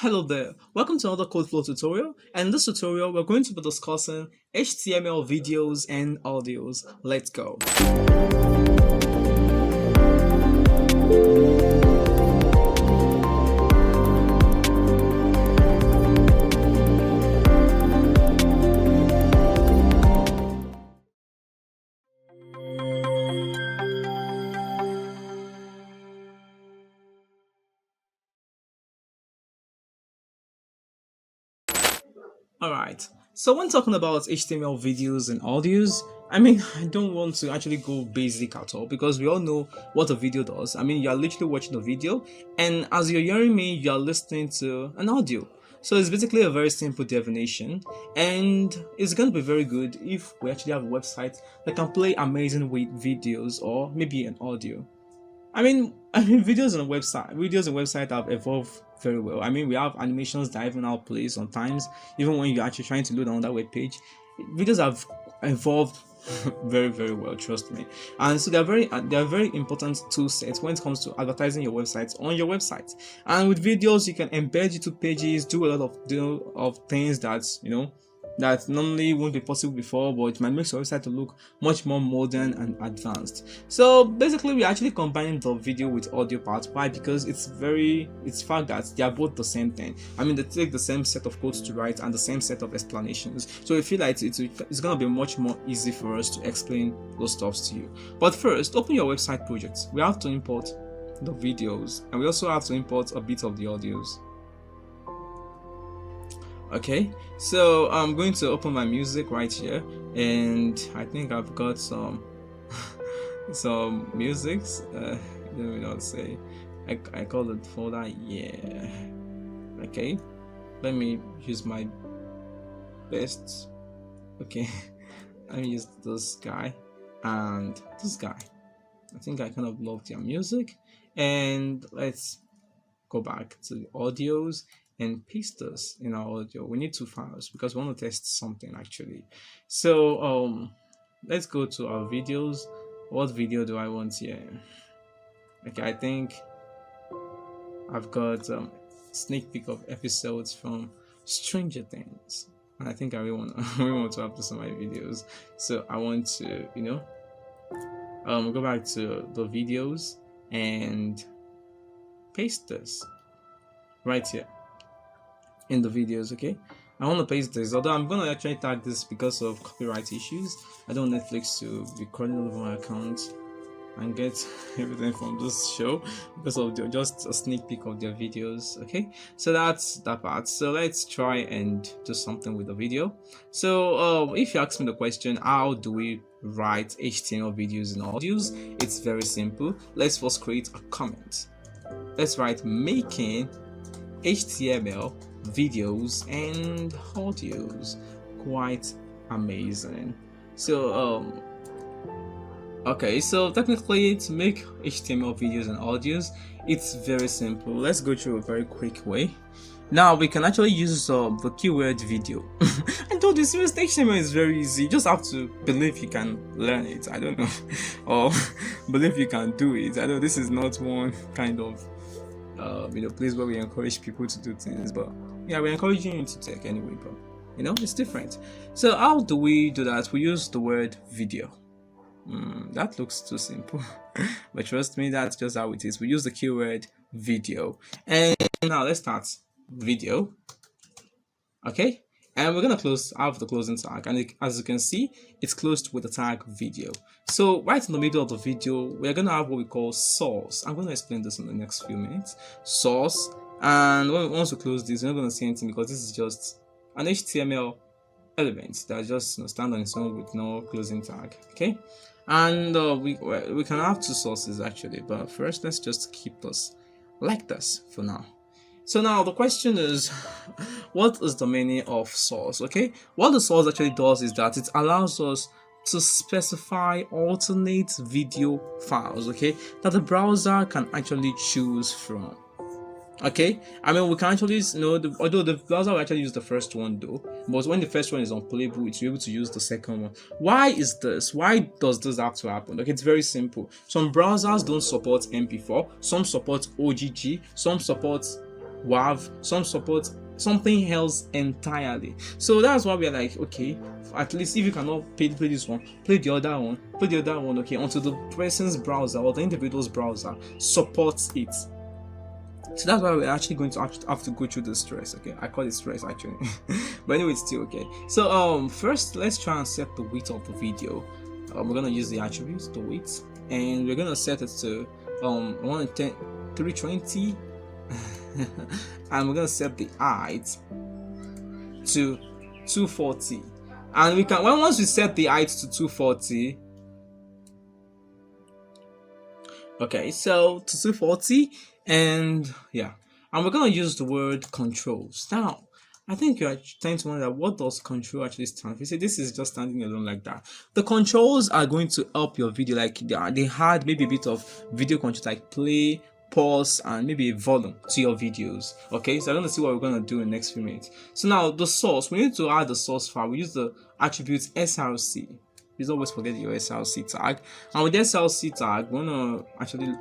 Hello there, welcome to another code flow tutorial, and in this tutorial we're going to be discussing HTML videos and audios. Let's go. Alright, so when talking about HTML videos and audios, I don't want to actually go basic at all because we all know what a video does. You're literally watching a video, and as you're hearing me, you're listening to an audio. So it's basically a very simple definition, and it's going to be very good if we actually have a website that can play amazing with videos or maybe an audio. Videos on website have evolved very well. We have animations that even now play sometimes, even when you're actually trying to load on that web page. Videos have evolved very, very well, trust me. And so they're very important tool sets when it comes to advertising your website on your website. And with videos, you can embed YouTube pages, do a lot of things that normally won't be possible before, but it might make your website to look much more modern and advanced. So basically, we're actually combining the video with audio part. Why? Because it's fact that they are both the same thing. They take the same set of codes to write and the same set of explanations. So we feel like it's gonna be much more easy for us to explain those stuffs to you. But first, open your website project. We have to import the videos, and we also have to import a bit of the audios. Okay, so I'm going to open my music right here, and I think I've got some some musics. Let me not say. I call it folder. Yeah. Okay, let me use my best. Okay, let me use this guy and this guy. I think I kind of love their music, and let's go back to the audios and paste this in our audio. We need two files because we want to test something actually. So let's go to our videos. What video do I want here? Okay, I think I've got sneak peek of episodes from Stranger Things, and I think I really want I really want to have this on my videos. So I want to go back to the videos and paste this right here in the videos. Okay, I want to paste this, although I'm gonna actually tag this because of copyright issues. I don't want Netflix to be crawling all over my account and get everything from this show because of just a sneak peek of their videos. Okay, so that's that part. So let's try and do something with the video. So if you ask me the question, how do we write HTML videos and audios, it's very simple. Let's first create a comment. Let's write making HTML videos and audios. Quite amazing. So okay, so technically to make HTML videos and audios, it's very simple. Let's go through a very quick way. Now we can actually use the keyword video. I told you, serious HTML is very easy. You just have to believe you can learn it. I don't know, or believe you can do it. I know this is not one kind of place where we encourage people to do things, but yeah, we're encouraging you to take anyway, but it's different. So how do we do that? We use the word video. That looks too simple, but trust me, that's just how it is. We use the keyword video, and now let's start video. Okay, and we're gonna have the closing tag, and as you can see, it's closed with the tag video. So right in the middle of the video, we're gonna have what we call source. I'm gonna explain this in the next few minutes. Source, and once we close this, we're not gonna see anything because this is just an HTML element that just stand on its own with no closing tag. Okay, and we can have two sources actually, but first let's just keep this like this for now. So now the question is, what is the meaning of source? Okay, what the source actually does is that it allows us to specify alternate video files, okay, that the browser can actually choose from. Okay, we can actually although the browser will actually use the first one though, but when the first one is unplayable, it's able to use the second one. Why is this? Why does this have to happen? Okay, it's very simple. Some browsers don't support MP4, some support OGG, some support WAV, some support something else entirely. So that's why we're like, okay, at least if you cannot play this one, play the other one, okay, until the person's browser or the individual's browser supports it. So that's why we're actually going to have to go through the stress. Okay, I call it stress actually, but anyway, it's still okay. So first let's try and set the width of the video. We're gonna use the attributes, the width, and we're gonna set it to 320 and we're gonna set the height to 240. And we can, once we set the height to 240, okay, so to 240, and yeah, and we're gonna use the word controls. Now I think you're trying to wonder, what does control actually stand for? You see, this is just standing alone like that. The controls are going to help your video, like they had maybe a bit of video controls like play, pause, and maybe a volume to your videos. Okay, so I'm going to see what we're going to do in the next few minutes. So now the source, we need to add the source file. We use the attribute src. Please always forget your src tag. And with the src tag, we're going to actually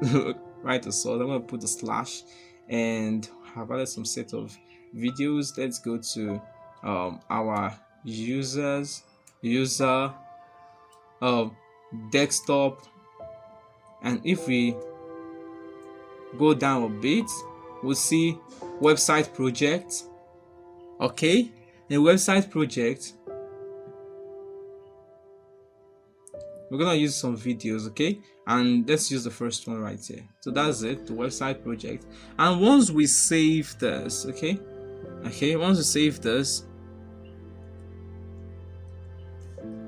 write the source. I'm going to put the slash, and have added some set of videos. Let's go to our user desktop, and if we go down a bit, we'll see website project. Okay, in website project, we're gonna use some videos. Okay, and let's use the first one right here. So that's it, the website project. And once we save this, okay, once we save this,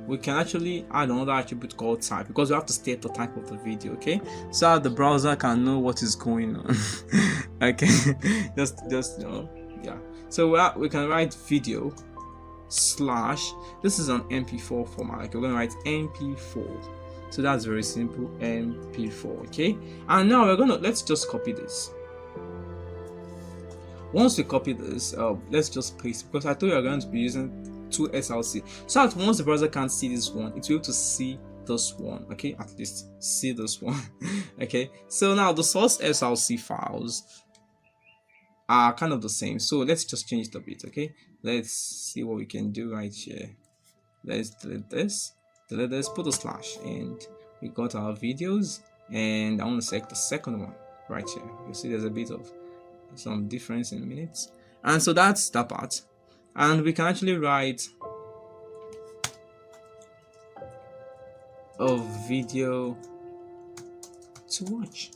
we can actually add another attribute called type, because we have to state the type of the video, okay, so that the browser can know what is going on. Okay, just you know, yeah. So we can write video slash, this is an mp4 format, like we're going to write mp4. So that's very simple, mp4. Okay, and now let's just copy this. Once we copy this, let's just paste, because I thought we are going to be using 2 SLC, so that once the browser can't see this one, it will be able to see this one. Okay, at least see this one. Okay, so now the source SLC files are kind of the same, so let's just change it a bit. Okay, let's see what we can do right here. Let's delete this, put a slash, and we got our videos. And I want to select the second one right here. You see there's a bit of some difference in minutes, and so that's that part. And we can actually write a video to watch.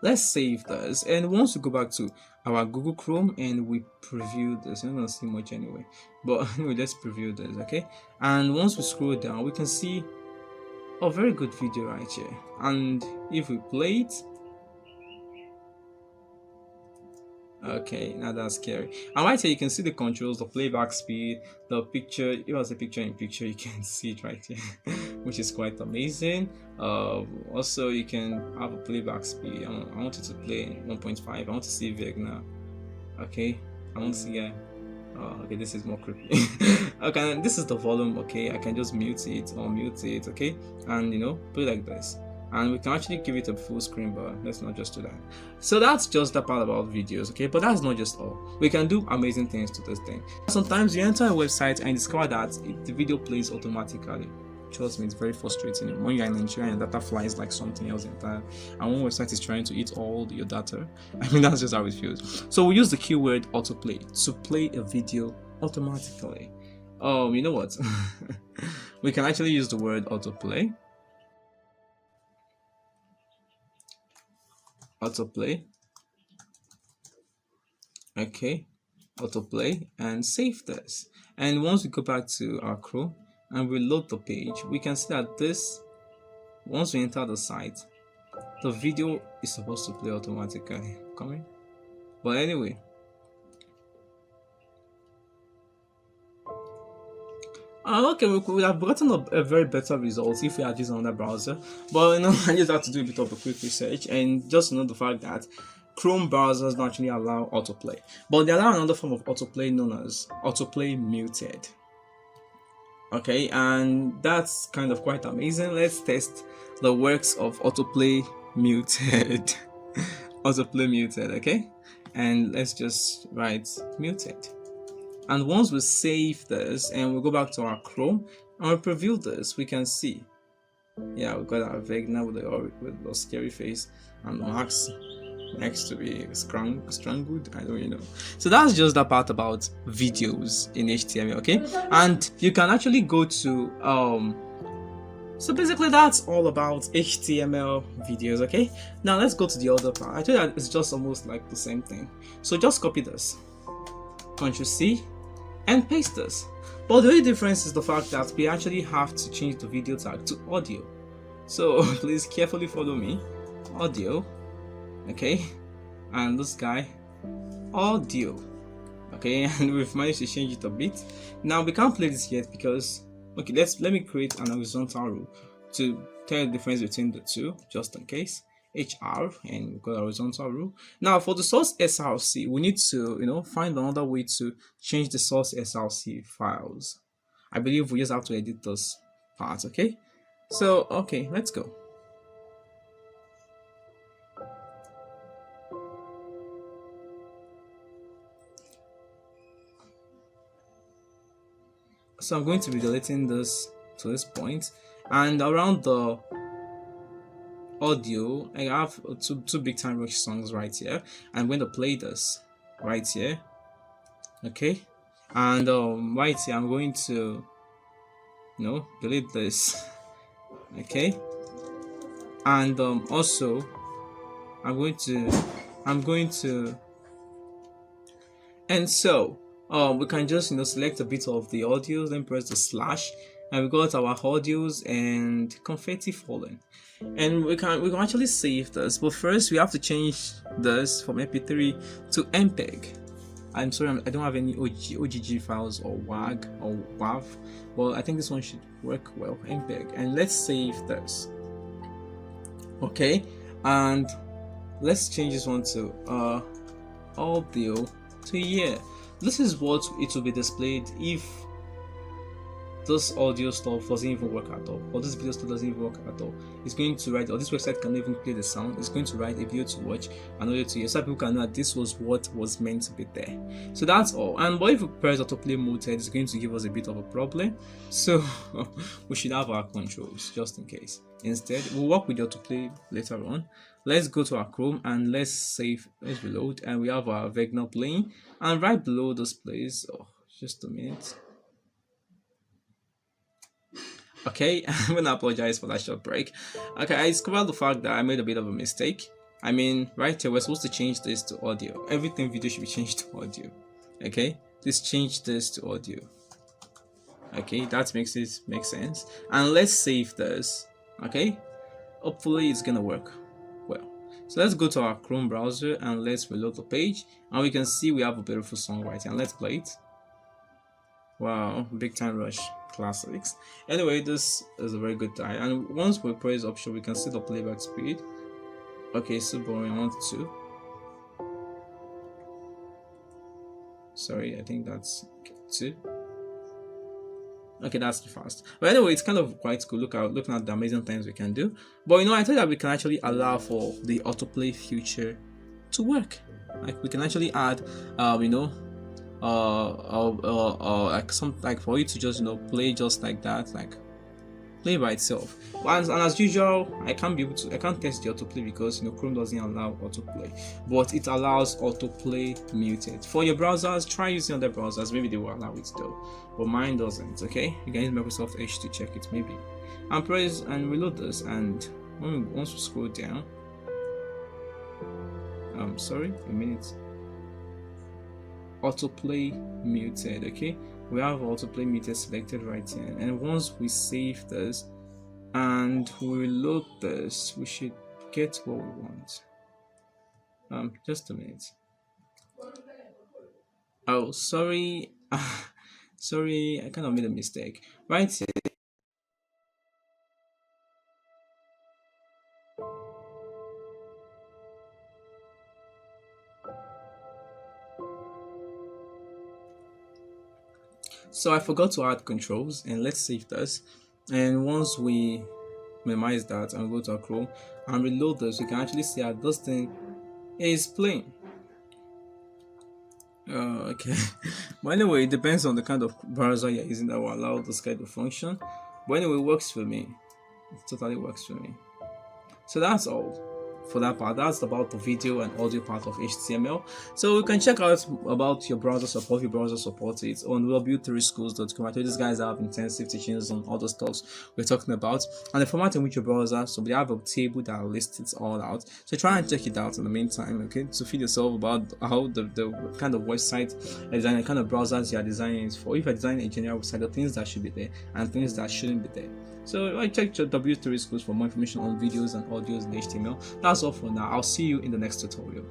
Let's save this, and once we go back to our Google Chrome and we preview this, I'm not gonna see much anyway, but anyway, let's preview this. Okay, and once we scroll down, we can see a very good video right here. And if we play it, okay, now that's scary. And right here you can see the controls, the playback speed, the picture. If it was a picture in picture, you can see it right here, which is quite amazing. Also you can have a playback speed. I want it to play 1.5. I want to see VEG now. Okay, I want to see okay, this is more creepy. Okay, and this is the volume. Okay, I can just mute it or mute it. Okay, and you know, put it like this. And we can actually give it a full screen, but let's not just do that. So that's just the part about videos, okay? But that's not just all. We can do amazing things to this thing. Sometimes you enter a website and discover that the video plays automatically. Trust me, it's very frustrating. When you're in Nigeria and data flies like something else entirely, and one website is trying to eat all your data. I mean, that's just how it feels. So we use the keyword autoplay to play a video automatically. You know what? We can actually use the word autoplay. Autoplay. Okay, autoplay, and save this. And once we go back to our Chrome and we load the page, we can see that this, once we enter the site, the video is supposed to play automatically. Coming, but anyway, okay, we could have gotten a very better result if we had used another browser, but you know, I just had to do a bit of a quick research, and just to know the fact that Chrome browsers don't actually allow autoplay, but they allow another form of autoplay known as autoplay muted. Okay, and that's kind of quite amazing. Let's test the works of autoplay muted. autoplay muted, okay? And let's just write muted. And once we save this and we go back to our Chrome and we preview this, we can see, yeah, we got our Vegna with the scary face and Max next to be strangled. I don't really know. So that's just that part about videos in HTML, okay? And you can actually go to so basically that's all about HTML videos, okay? Now let's go to the other part. I told you that it's just almost like the same thing. So just copy this, Ctrl C, and paste this. But the only difference is the fact that we actually have to change the video tag to audio. So please carefully follow me. Audio, okay? And this guy, audio, okay? And we've managed to change it a bit. Now we can't play this yet because, okay, let me create an horizontal row to tell the difference between the two, just in case. HR, and we've got a horizontal row. Now for the source src, we need to find another way to change the source src files. I believe we just have to edit those parts, okay? So okay, let's go. So I'm going to be deleting this to this point, and around the audio I have two big time rush songs right here. I'm going to play this right here, okay? And right here I'm going to delete this, okay? And also I'm going to and so we can just select a bit of the audios, then press the slash, and we got our audios and confetti falling. And we can actually save this, but first we have to change this from mp3 to mpeg. I'm sorry, I don't have any OGG files or WAG or WAV, but I think this one should work well, mpeg. And let's save this, okay? And let's change this one to audio to here. This is what it will be displayed if this audio stuff doesn't even work at all, or this video stuff doesn't even work at all. It's going to write, or this website can even play the sound. It's going to write a video to watch, an audio to hear, so people can know that this was what was meant to be there. So that's all. And but if we press autoplay muted, it's going to give us a bit of a problem. So we should have our controls just in case. Instead, we'll work with the autoplay later on. Let's go to our Chrome and let's save. Let's reload, and we have our Vegna playing. And right below this place, just a minute. Okay, I'm gonna apologize for that short break. Okay, I discovered the fact that I made a bit of a mistake. I mean, right here we're supposed to change this to audio. Everything video should be changed to audio. Okay, let's change this to audio. Okay, that makes sense. And let's save this. Okay, hopefully it's gonna work well. So let's go to our Chrome browser and let's reload the page, and we can see we have a beautiful song right here. And let's play it. Wow, Big Time Rush classics. Anyway, this is a very good time, and once we press option we can see the playback speed. Okay, so boring. I want 2. Sorry, I think that's 2. Okay, that's too fast. But anyway, it's kind of quite cool. Looking at the amazing things we can do. But I thought that we can actually allow for the autoplay feature to work. Like we can actually add like for you to just play just like that, like play by itself. And as usual, I can't test the autoplay because Chrome doesn't allow autoplay, but it allows autoplay muted. For your browsers, try using other browsers, maybe they will allow it though, but mine doesn't. Okay, you can use Microsoft Edge to check it maybe, and press and reload this. And once we scroll down, sorry, a minute. Autoplay muted. Okay, we have autoplay muted selected right here, and once we save this and we reload this, we should get what we want. Just a minute. Oh, sorry. Sorry, I kind of made a mistake right here. So I forgot to add controls, and let's save this. And once we minimize that and go to our Chrome and reload this, we can actually see that this thing It's plain. Okay. But anyway, it depends on the kind of browser you're using that will allow this kind of function. But anyway, it works for me. It totally works for me. So that's all for that part. That's about the video and audio part of HTML. So you can check out about your browser support. Your browser supports it on web3schools.com. I told these guys have intensive teachings on all the stuff we're talking about, and the format in which your browser. So they have a table that lists it all out. So try and check it out in the meantime. Okay, to feed yourself about how the kind of website design, the kind of browsers you are designing is for. If you're designing a general website, the things that should be there and things that shouldn't be there. So I checked your W3 schools for more information on videos and audios in HTML. That's all for now. I'll see you in the next tutorial.